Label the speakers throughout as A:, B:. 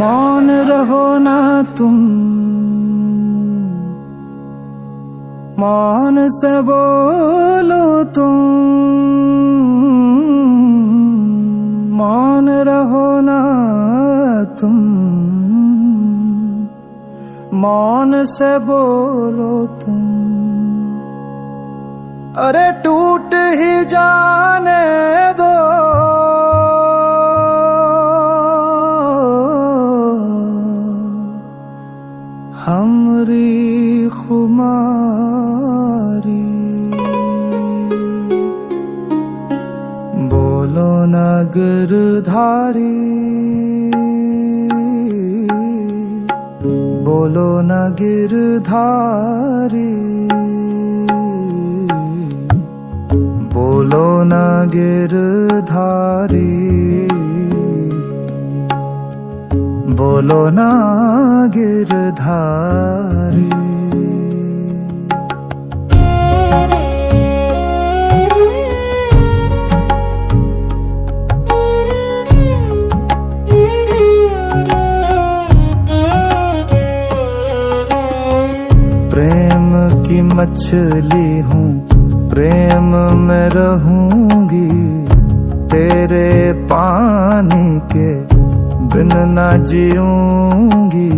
A: मौन रहो ना तुम, मौन से बोलो तुम, मौन रहो ना तुम, मौन से बोलो तुम। अरे टूट ही जाने दो, हमरी खुमारी। बोलो न गिरधारी, बोलो न गिरधारी, बोलो न गिरधारी, बोलो न गिरधारी। प्रेम की मछली हूँ, प्रेम में रहूंगी, तेरे पानी के बिन न जीऊंगी।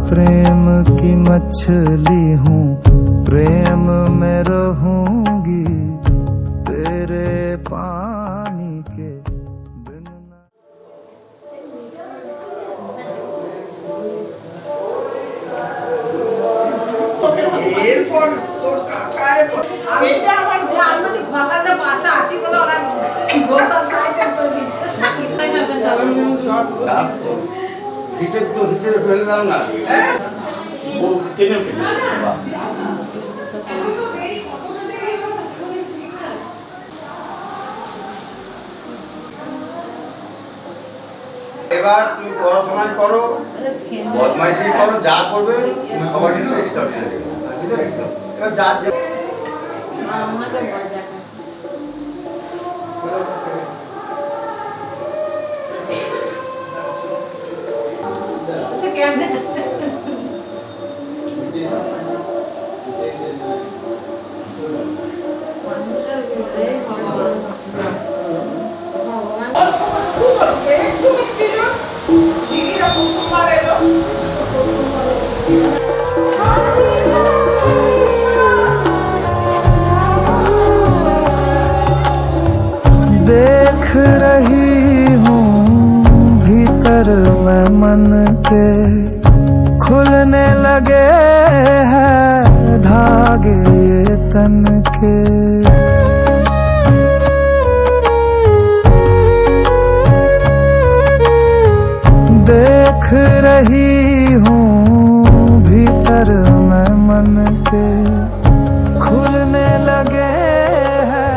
A: प्रेम की मछली हूँ, प्रेम में रहूंगी, तेरे पानी के बिन न।
B: এরপর তোর কাকায় এটা আমার আমি তো ঘষাটা পাশা আছি বলে ওরা ঘষা টাইট করে দিয়েছে
C: হিসেব তো হিসেবে ফেলে দাও না। ও টেনে ফেলে এবার তুমি পড়াশোনা করো, বদমাইশি করো, যা করবে তুমি সবার সাথে এক্সট্রাঅর্ডিনারি। ঠিক আছে তো? এবার যা
B: আমাকে বল দেখা আচ্ছা কেন মানুষের ভিতরে ভগবান আছে। একটু মিষ্টি না দিদিরা প্রথমবার এলো।
A: देख रही हूँ भीतर में मन के खुलने लगे हैं धागे तन के। देख रही हूँ भीतर में मन के खुलने लगे हैं।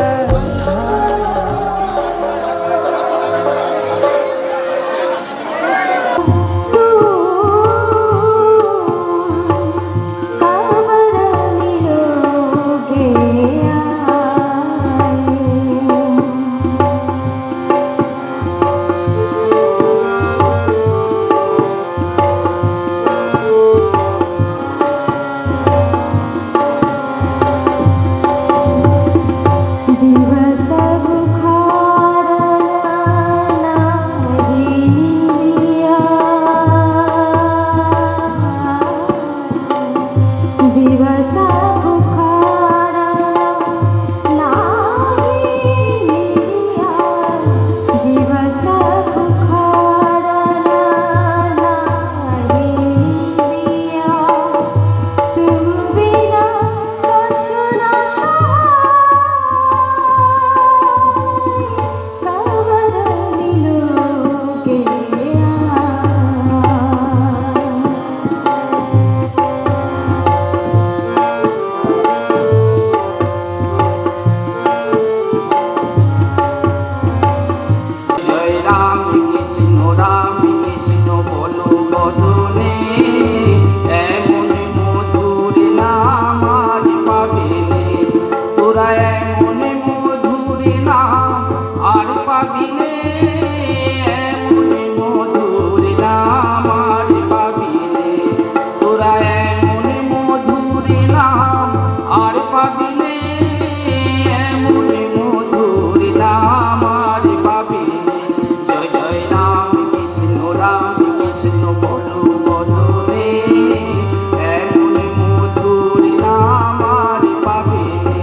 D: এমন মধুর নাম আর পাবে না। পাবিনে এমন মধুর নাম আর পাবিনে জয় জয় রাম কৃষ্ণ বলো বদনে এমন মধুর নাম আর পাবিনে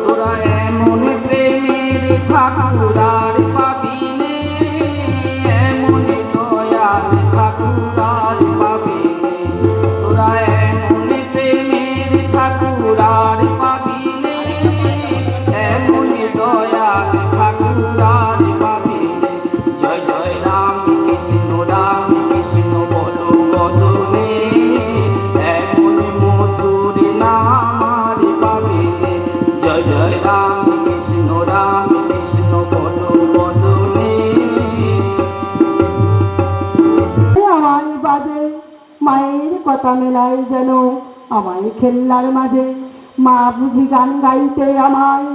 D: তোরা এমন প্রেমের ঠাকুর আর পাবিনে এমন দয়াল ঠাকুর আর পাবিনে তোরা এমন প্রেমের ঠাকুর আর পাবিনে এমন দয়াল ঠাকুর আর পাবিনে জয় জয় রাম কৃষ্ণ বলো বদনে এমন মধুর নাম আর পাবিনে জয় জয় রাম কৃষ্ণ বলো বদনে
E: আমায় বাজে মায়ের কথা মেলায় যেন আমায় খেললার মাঝে মা বুঝি গান গাইতে আমায়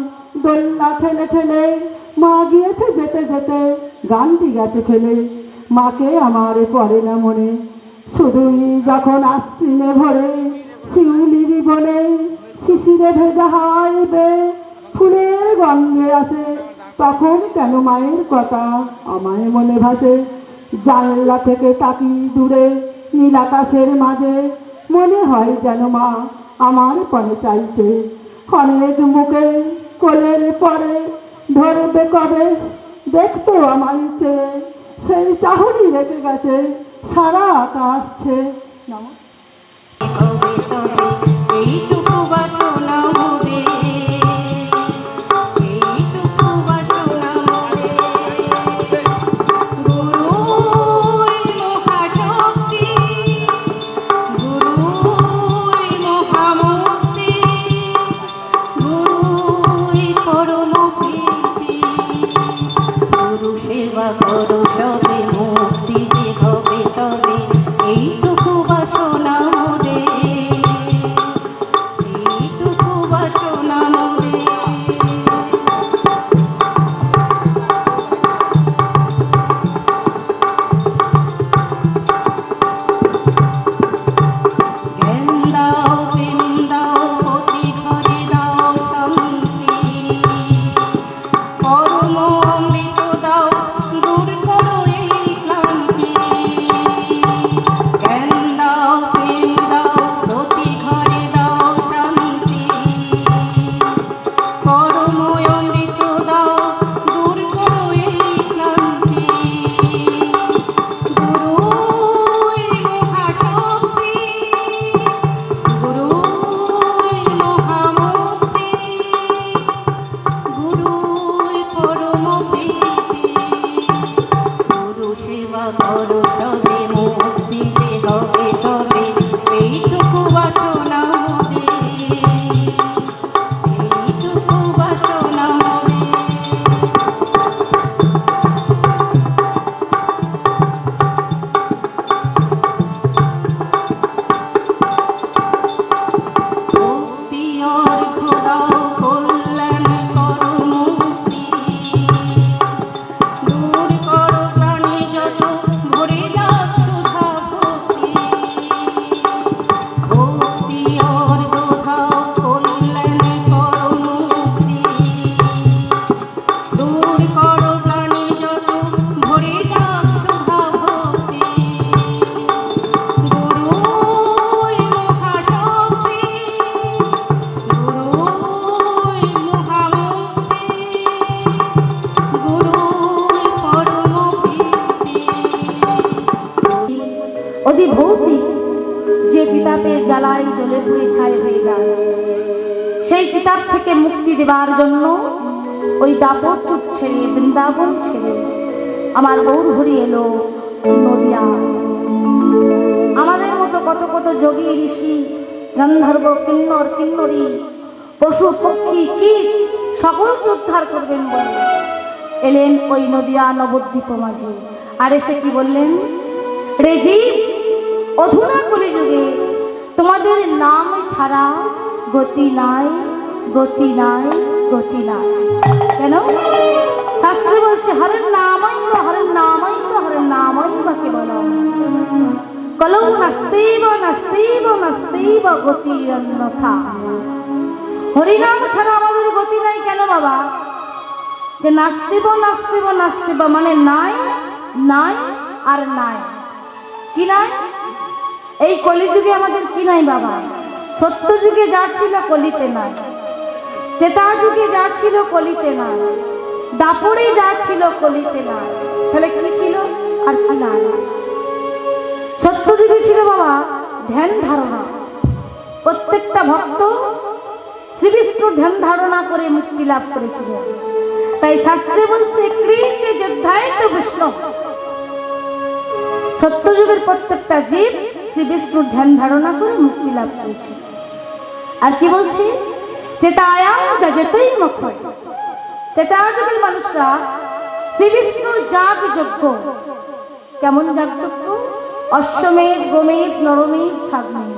E: দোল্লা ঠেলে ঠেলে মা গিয়েছে যেতে যেতে গানটি গেছে ফেলে মাকে আমার পড়ে না মনে শুধুই যখন আশ্বিনে ভরে শিউলির বনে শিশিরে ভেজা হাইবে ফুলের গন্ধে আসে তখন কেন মায়ের কথা আমায় মনে ভাসে জানলা থেকে তাকি দূরে নীল আকাশের মাঝে মনে হয় যেন মা আমার পরে চাইছে অনেক মুখে কোলের পরে ধরবে কবে দেখতো আমার চেয়ে সেই চাহনি রেখে গেছে সারা আকাশ ছে
F: তবে তবে এইটুকু বাসনা মোরে এইটুকু বাসনা মোরে গুরুর মহাশক্তি গুরুর মহামুক্তি গুরুর পরম প্রীতি গুরু সেবা করো সবে মুক্তি যে হবে তবে এইটুকু বাসনা মোরে এইটুকু বাসনা মোরে জ্ঞান দাও প্রেম দাও অতি ঘরে দাও শান্তি পরম অমৃত দাও দূর করো এই ক্লান্তি জ্ঞান দাও প্রেম দাও অতি ঘরে দাও শান্তি পরম অমৃত দাও দূর করো এই ক্লান্তি গুরুর মহাশক্তি গুরুর মহামুক্তি গুরুর পরম প্রীতি গুরু সেবা করো সবে মুক্তি যে হবে তবে এইটুকু বাসনা মোরে এইটুকু বাসনা মোরে ভক্তি অর্ঘ দাও কল্যাণ করো মুক্তি দূর করো প্রাণী যত ভরে যাক সুধা ভক্তি ভক্তি অর্ঘ দাও কল্যাণ করো মুক্তি দূর করো প্রাণী যত ভরে যাক সুধা ভক্তি গুরুর মহাশক্তি গুরুর মহামুক্তি গুরুর পরম প্রীতি
G: অতি ভৌতিক যে কিতাবের জ্বালায় জ্বলে পুড়ে ছাই হয়ে যায় সেই কিতাব থেকে মুক্তি দেবার জন্য ওই দাপট চুপ ছেড়ে বৃন্দাবন ছেড়ে আমার গৌর হরি এলো নদিয়া। আমাদের মতো কত কত যোগী ঋষি গন্ধর্ব কিন্নর কিন্নরী পশু পক্ষী কীট সকলকে উদ্ধার করবেন বলে এলেন ওই নদিয়া নবদ্বীপ মাঝে। আর এসে কি বললেন, রে জীব, অধুনা কলিযুগে তোমাদের নাম ছাড়া গতি নাই, গতি নাই, গতি নাই। কেন? শাস্ত্রে বলছে হরের নাম বা গতির অন্যথা। হরিনাম ছাড়া আমাদের গতি নাই কেন বাবা? যে নাস্তিব নাস্তিব নাস্তিব মানে নাই নাই আর নাই। কি নাই? এই কলিযুগে আমাদের কি নাই বাবা? সত্য যুগে যা ছিল কলিতে নাই, ত্রেতা যুগে যা ছিল কলিতে নাই, দাপরে যা ছিল কলিতে নাই। তাহলে কি ছিল আর কি নাই? সত্য যুগে ছিল বাবা ধ্যান ধারণা। প্রত্যেকটা ভক্ত শ্রী বিষ্ণুর ধ্যান ধারণা করে মুক্তি লাভ করেছিল। তাই শাস্ত্রে বলছে কৃতে যোদ্ধায় তো বিষ্ণু। সত্যযুগের প্রত্যেকটা জীব শ্রী বিষ্ণুর ধ্যান ধারণা করে মুক্তি লাভ করেছে। আর কি বলছে? তেতায়াম যজতেই মুখ। তেতা যুগের মানুষরা শ্রী বিষ্ণুর যাগ যজ্ঞ। কেমন যাগ যজ্ঞ? অশ্বমেধ, গোমেধ, নরমেধ, ছাগমেধ,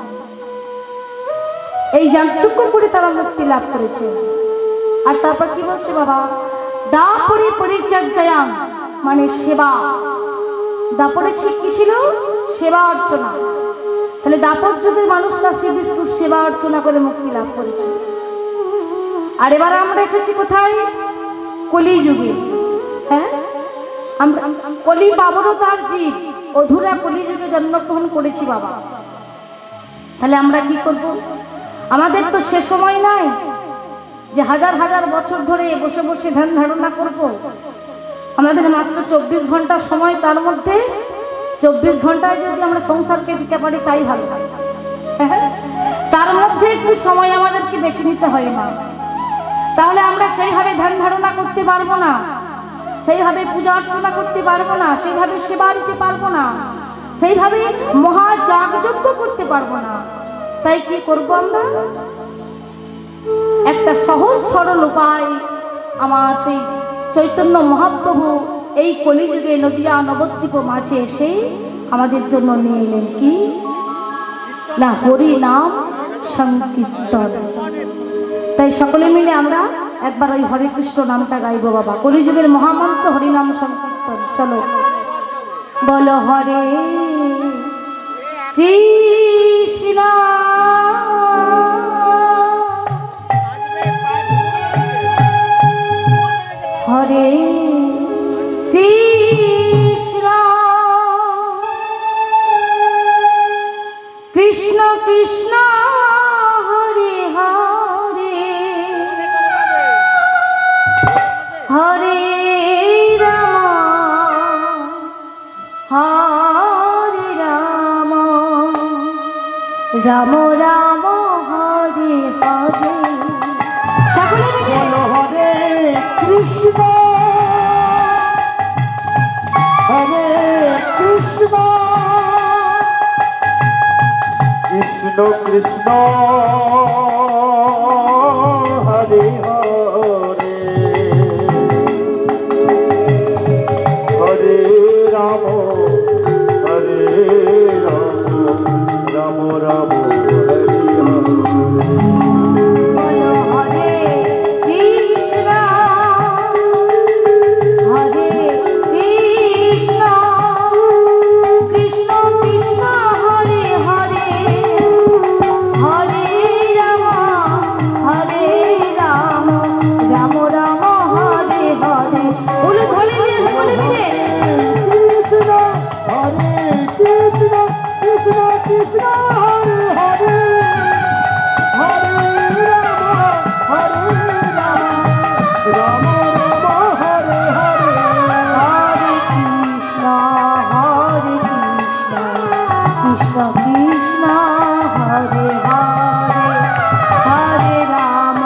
G: এই যাগযজ্ঞ করে তারা মুক্তি লাভ করেছে। আর তারপর কি বলছে বাবা? দাপরে পরিচর্যায়াম মানে সেবা। দাপরে কি ছিল? সেবা অর্চনা। তাহলে দাপর যুগের মানুষরা শ্রী বিষ্ণুর সেবা অর্চনা করে মুক্তি লাভ করেছে। আর এবার আমরা এসেছি কোথায়? কলি যুগে। হ্যাঁ, আমরা কলি বাবরতার জীব, অধুরা কলি যুগে জন্মগ্রহণ করেছি বাবা। তাহলে আমরা কি করব? আমাদের তো সে সময় নাই যে হাজার হাজার বছর ধরে বসে বসে ধ্যান ধারণা করব। আমাদের মাত্র 24 ঘন্টা সময়, তার মধ্যে 24 ঘন্টায় যদি আমরা সংসারকে দিতে পারি তাই ভালো। তার মধ্যে একটু সময় আমাদেরকে বেছে নিতে হয় না। তাহলে আমরা সেইভাবে ধ্যান ধারণা করতে পারবো না, সেইভাবে পূজা অর্চনা করতে পারবো না, সেইভাবে সেবা দিতে পারবো না, সেইভাবে মহা যাগযজ্ঞ করতে পারবো না। তাই কি করবো আমরা? একটা সহজ সরল উপায় আমার সেই চৈতন্য মহাপ্রভু এই কলিযুগে নদিয়া নবদ্বীপ মাঝে এসে আমাদের জন্য নিয়ে এলেন। কি না? হরি নাম সংকীর্তন। তাই সকলে মিলে আমরা একবার ওই হরে কৃষ্ণ নামটা গাইব বাবা। কলিযুগের মহামন্ত্র হরিনাম সংকীর্তন। চলো বলো হরে কৃষ্ণ হরে কৃষ্ণ কৃষ্ণ কৃষ্ণ হরে হরে হরে রাম হরে রাম রাম রাম হরে হরে। সকলে মিলে হরে কৃষ্ণ হরে কৃষ্ণ
A: কৃষ্ণ কৃষ্ণ হরে হরে হরে রাম হরে রাম রাম রাম হরে
G: বলো হরে কৃষ্ণ হরে কৃষ্ণ কৃষ্ণ কৃষ্ণ হরে হরে হরে রাম রাম রাম হরে হরে। বলে ধরে দিয়ে বলে মিলে
A: কৃষ্ণ হরে কৃষ্ণ কৃষ্ণ কৃষ্ণ হরে হরে হরে রাম রাম রাম হরে হরে
G: হরে কৃষ্ণ কৃষ্ণ কৃষ্ণ হরে হরে হরে রাম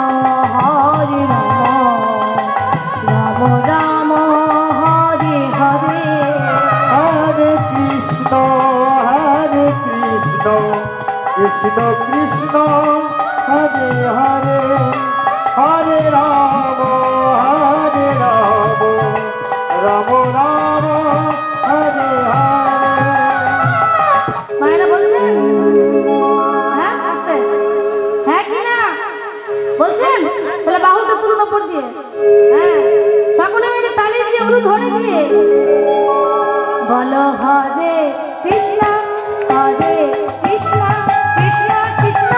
G: রাম রাম হরে হরে।
A: হরে কৃষ্ণ কৃষ্ণ কৃষ্ণ হরে হরে হরে রাম রাম রাম হরে হরে।
G: মায়েরা বলছেন হ্যাঁ আসতে হ্যাঁ কি না বলছেন? তাহলে বাহুটা তুলুন ওপর দিয়ে। হ্যাঁ সকলে মিলে তালি দিয়ে উলুধ্বনি দিয়ে বলো হরে কৃষ্ণ কৃষ্ণ কৃষ্ণ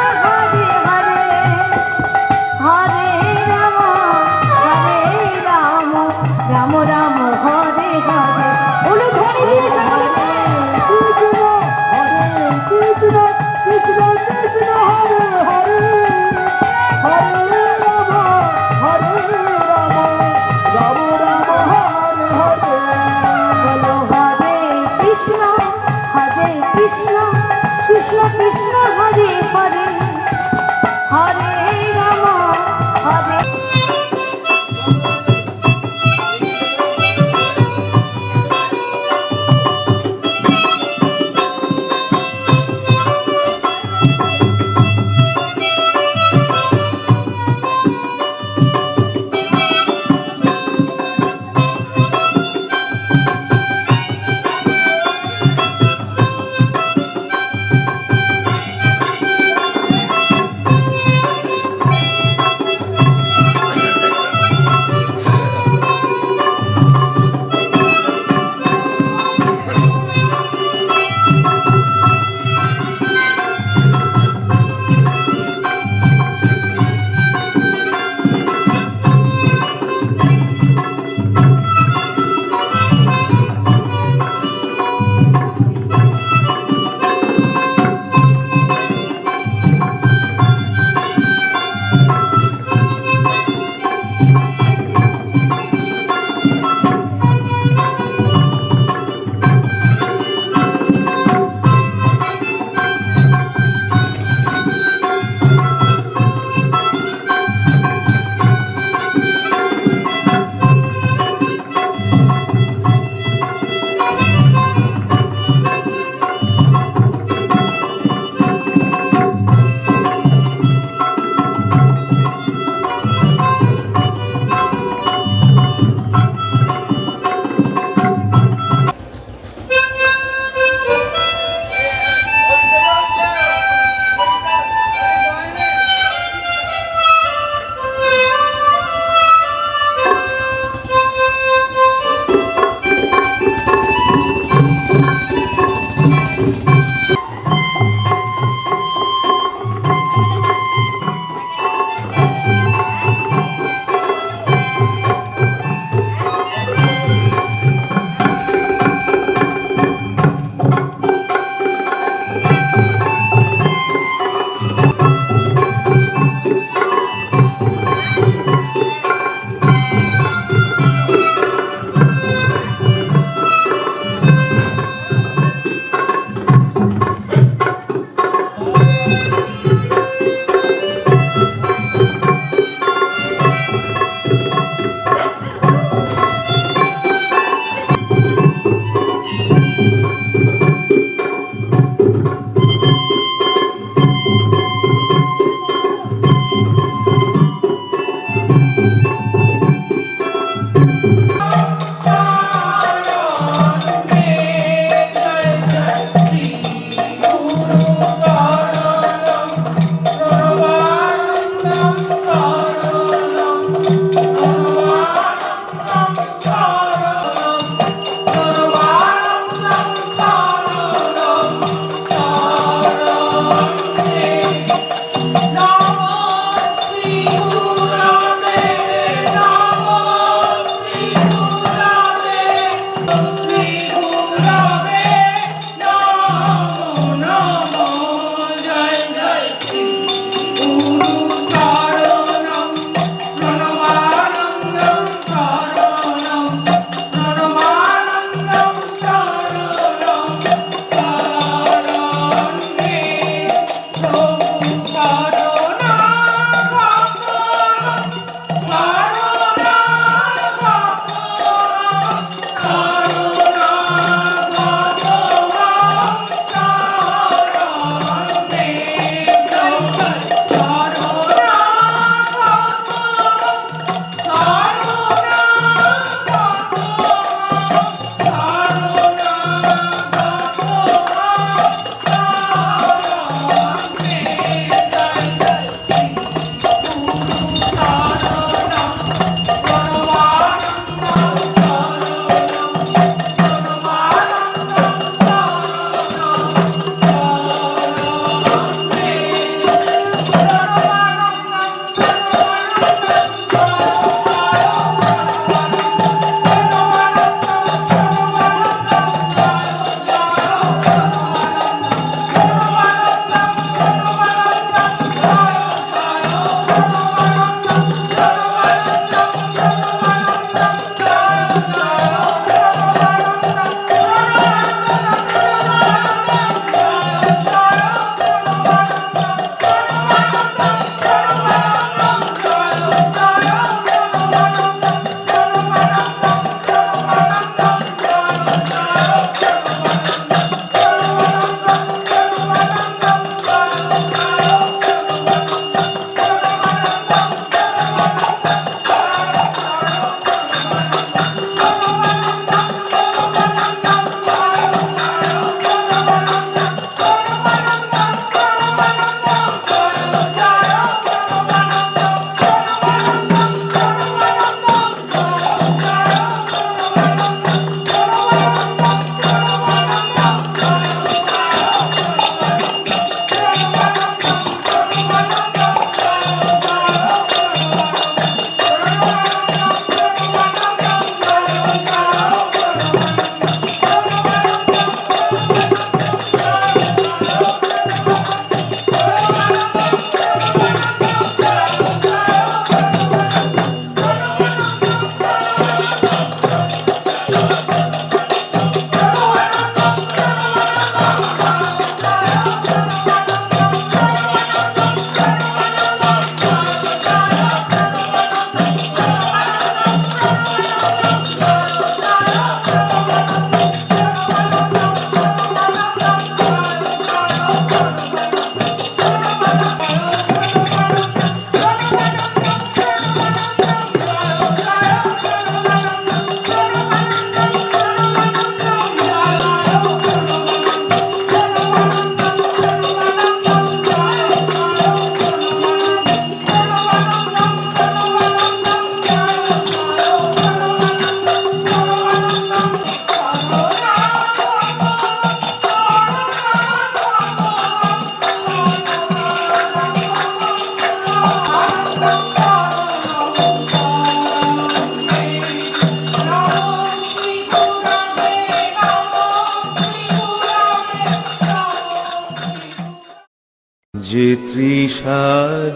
H: যে তৃষা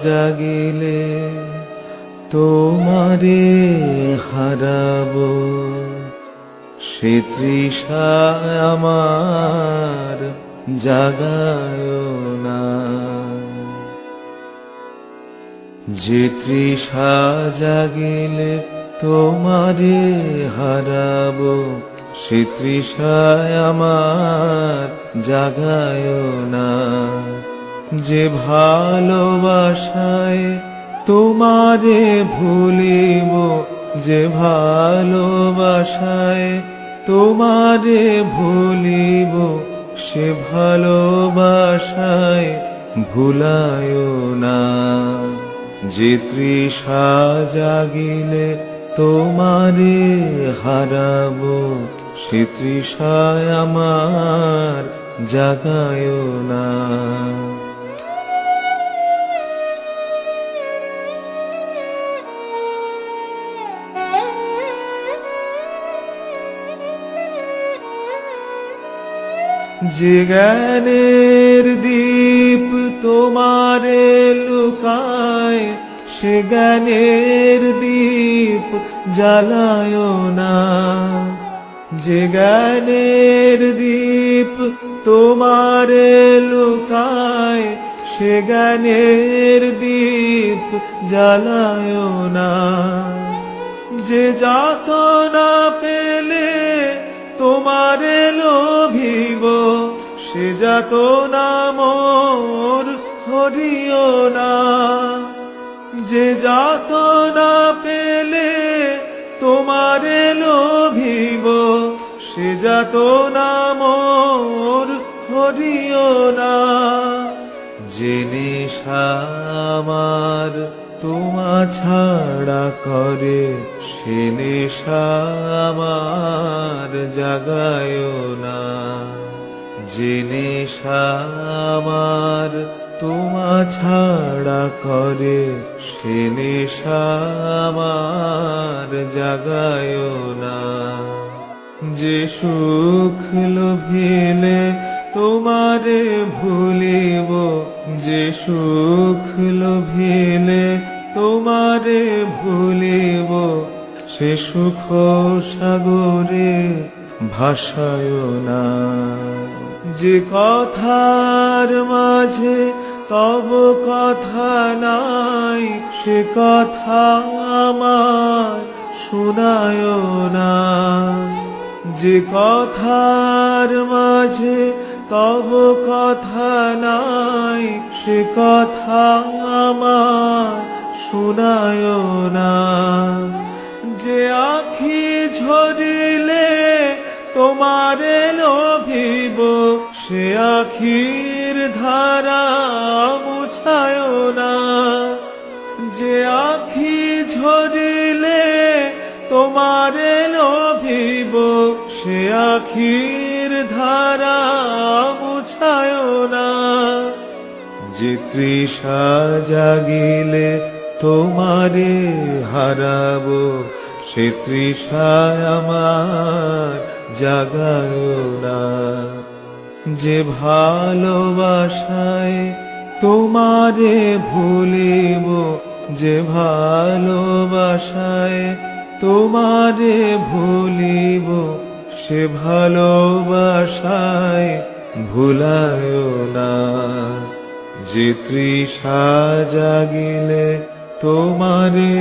H: জাগিলে তোমারে হারাবো, সে তৃষা আমার জাগায় না। যে তৃষা জাগিলে তোমারে হারাবো, সে তৃষায় আমার জাগায় না। যে ভালোবাসায় তোমারে ভুলিব, যে ভালোবাসায় তোমারে ভুলিব, সে ভালোবাসায় ভুলায় না। যে তৃষা জাগিলে তোমারে হারাবো, সে তৃষায় আমার জাগায় না। যে জ্ঞানের দীপ তোমারে লুকায়, সে জ্ঞানের দীপ জ্বালায় না। যে জ্ঞানের দীপ তোমারে লুকায়, সে জ্ঞানের দীপ জ্বালায় না। যে যাতনা পেলে তোমারে লোভিব, সে যাতনা মোর হরিও না। যে যাতনা পেলে তোমারে লোভিব, সে যাতনা মোর হরিও না। যে নেশা আমার তোমা ছাড়া করে, সে নেশা আমার জাগায় না। যে নেশা আমার তোমা ছাড়া করে, সে নেশা আমার জাগায় না। যে সুখ লোভিলে তোমারে ভুলিব, যে সুখ লোভিলে তোমারে ভুলিব, সে সুখ সাগরে ভাসায় না। যে কথার মাঝে তব কথা নাই, সে কথা আমার শোনায় না। যে কথার মাঝে তব কথা নাই, সে কথা আমার শোনায় না। যে আখি ঝরিলে তোমারে লোভিব, সে আখির ধারা মুছায় না। যে আখি ঝরিলে তোমারে লোভিব, সে আখির ধারা মুছায় না। যে তৃষা জাগিলে তোমারে হারাবো, সে তৃষায় আমার জাগায় না। যে ভালোবাসায় তোমারে ভুলিব, যে ভালোবাসায় তোমারে ভুলিব, সে ভালোবাসায় ভুলায় না। যে তৃষা জাগিলে তোমারে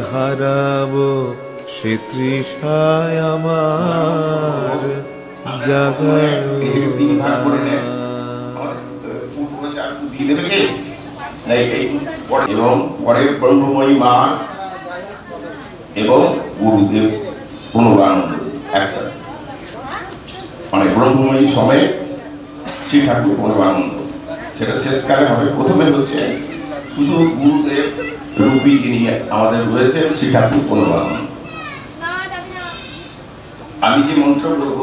H: হারাবো, সে তৃষায় আমার জাগায় না।
I: এবং পরে ব্রহ্মময়ী মা এবং গুরুদেব অনুরানন্দ একসাথে, মানে ব্রহ্মময়ী সমেত শ্রী ঠাকুর অনুরানন্দ, সেটা শেষকালে হবে। প্রথমে হচ্ছে শুধু গুরুদেব রূপী যিনি আমাদের রয়েছে শ্রী ঠাকুর অনুরানন্দ। আমি যে মন্ত্র বলব,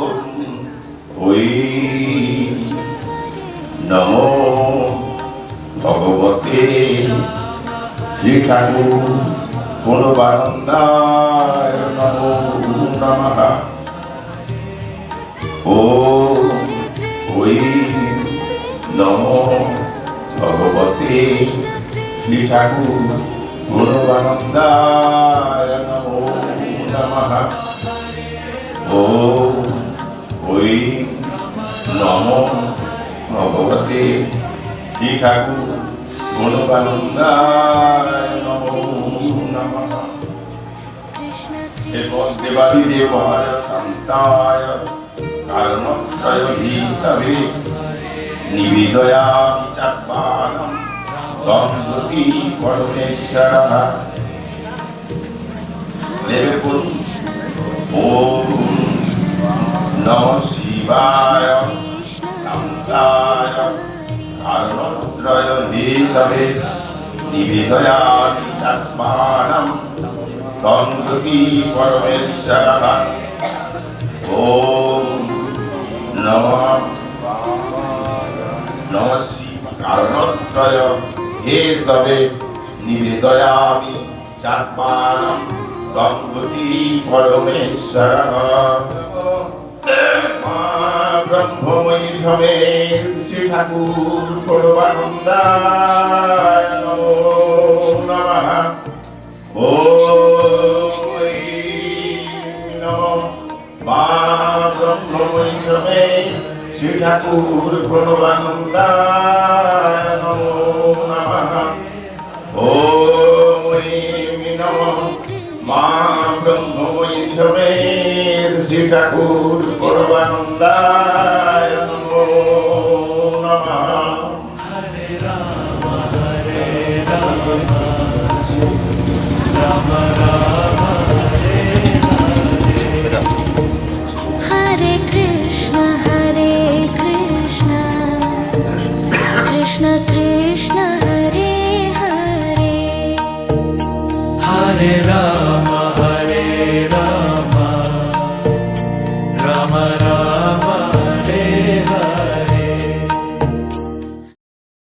I: ওই নমো ভগবতে শ্রী ঠাকুর অনুরানন্দায় নমো নমঃ। ও ওই নমো ভগবতে ভগবতে শ্রী ঠাকুর গুণবানন্দায় নমো নমঃ। ওম ওই নমো ভগবতে শ্রী ঠাকুর গুণবানন্দায় নমো নমঃ। এরপর দেবাদি দেবায় শান্তায় কারণত্রয় হিতবে নিবেদয়ামি চাত্মানম তন্তুতি পরমেশ্বরঃ। দেবে করুন ওম নমঃ শিবায় শান্তায় কারণত্রয় হিতবে নিবেদয়ামি চাত্মানম তন্তুতি পরমেশ্বরঃ। ওম নমঃ কারণত্রয় হেতবে নিবেদয়ামি চাত্মানম তন্তুতি পরমেশ্বরঃ। মা ব্রহ্মময়ী সমেত শ্রী ঠাকুর পরমানন্দায় নমো নমঃ। ওই নমঃ মা ব্রহ্মময়ী সমেত শ্রী ঠাকুর প্রণবানন্দায় নমো নমঃ। ওই নমঃ মা ব্রহ্মময়ী সমেত শ্রী ঠাকুর প্রণবানন্দায় নমো নমঃ।